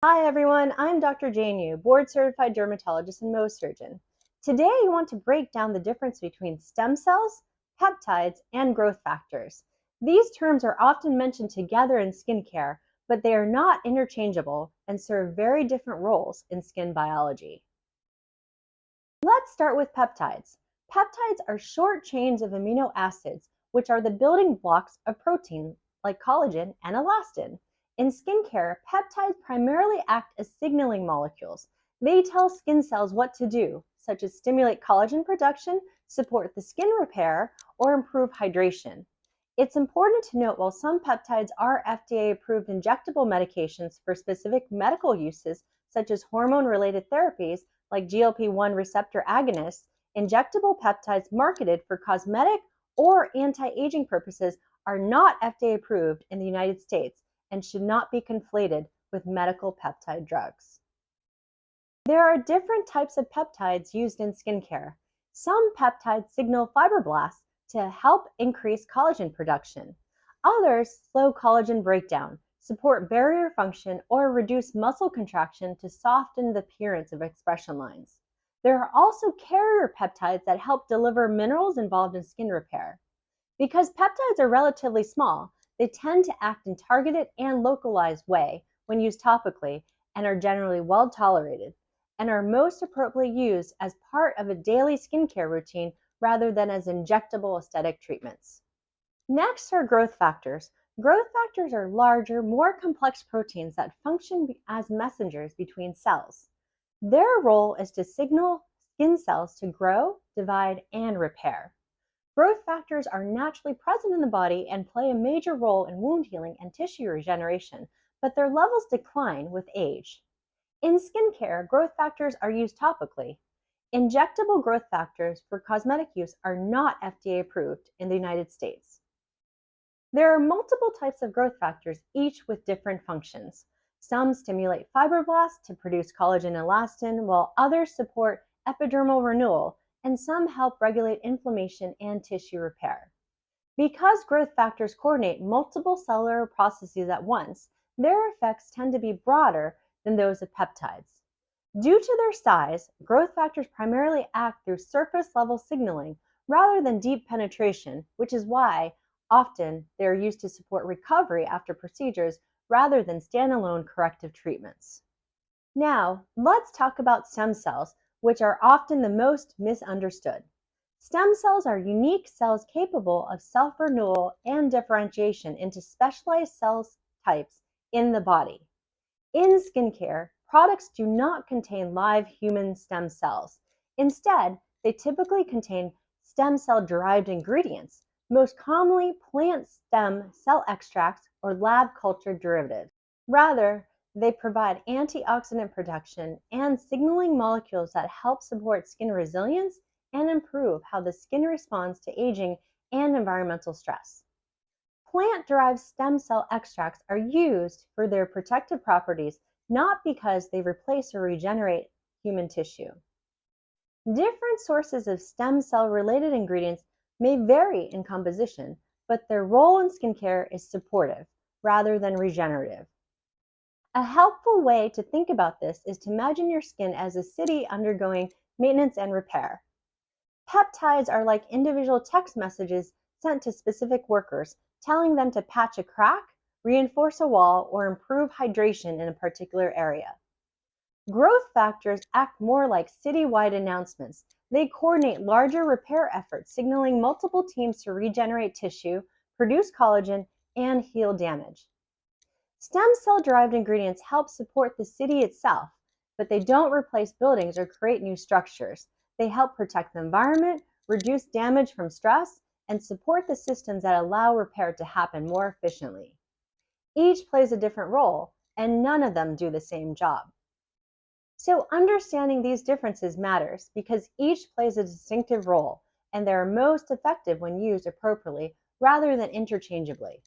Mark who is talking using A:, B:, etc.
A: Hi everyone, I'm Dr. Jane Yu, board certified dermatologist and Mohs surgeon. Today I want to break down the difference between stem cells, peptides, and growth factors. These terms are often mentioned together in skincare, but they are not interchangeable and serve very different roles in skin biology. Let's start with peptides. Peptides are short chains of amino acids, which are the building blocks of protein like collagen and elastin. In skincare, peptides primarily act as signaling molecules. They tell skin cells what to do, such as stimulate collagen production, support the skin repair, or improve hydration. It's important to note while some peptides are FDA-approved injectable medications for specific medical uses, such as hormone-related therapies like GLP-1 receptor agonists, injectable peptides marketed for cosmetic or anti-aging purposes are not FDA-approved in the United States and should not be conflated with medical peptide drugs. There are different types of peptides used in skincare. Some peptides signal fibroblasts to help increase collagen production. Others slow collagen breakdown, support barrier function, or reduce muscle contraction to soften the appearance of expression lines. There are also carrier peptides that help deliver minerals involved in skin repair. Because peptides are relatively small, they tend to act in targeted and localized way when used topically and are generally well tolerated and are most appropriately used as part of a daily skincare routine rather than as injectable aesthetic treatments. Next are growth factors. Growth factors are larger, more complex proteins that function as messengers between cells. Their role is to signal skin cells to grow, divide, and repair. Growth factors are naturally present in the body and play a major role in wound healing and tissue regeneration, but their levels decline with age. In skincare, growth factors are used topically. Injectable growth factors for cosmetic use are not FDA approved in the United States. There are multiple types of growth factors, each with different functions. Some stimulate fibroblasts to produce collagen and elastin, while others support epidermal renewal, and some help regulate inflammation and tissue repair. Because growth factors coordinate multiple cellular processes at once, their effects tend to be broader than those of peptides. Due to their size, growth factors primarily act through surface level signaling rather than deep penetration, which is why often they are used to support recovery after procedures rather than standalone corrective treatments. Now, let's talk about stem cells, which are often the most misunderstood. Stem cells are unique cells capable of self-renewal and differentiation into specialized cell types in the body. In skincare, products do not contain live human stem cells. Instead, they typically contain stem cell-derived ingredients, most commonly plant stem cell extracts or lab-cultured derivatives. Rather, they provide antioxidant production and signaling molecules that help support skin resilience and improve how the skin responds to aging and environmental stress. Plant-derived stem cell extracts are used for their protective properties, not because they replace or regenerate human tissue. Different sources of stem cell-related ingredients may vary in composition, but their role in skincare is supportive rather than regenerative. A helpful way to think about this is to imagine your skin as a city undergoing maintenance and repair. Peptides are like individual text messages sent to specific workers, telling them to patch a crack, reinforce a wall, or improve hydration in a particular area. Growth factors act more like citywide announcements. They coordinate larger repair efforts, signaling multiple teams to regenerate tissue, produce collagen, and heal damage. Stem cell-derived ingredients help support the city itself, but they don't replace buildings or create new structures. They help protect the environment, reduce damage from stress, and support the systems that allow repair to happen more efficiently. Each plays a different role, and none of them do the same job. So understanding these differences matters because each plays a distinctive role, and they are most effective when used appropriately rather than interchangeably.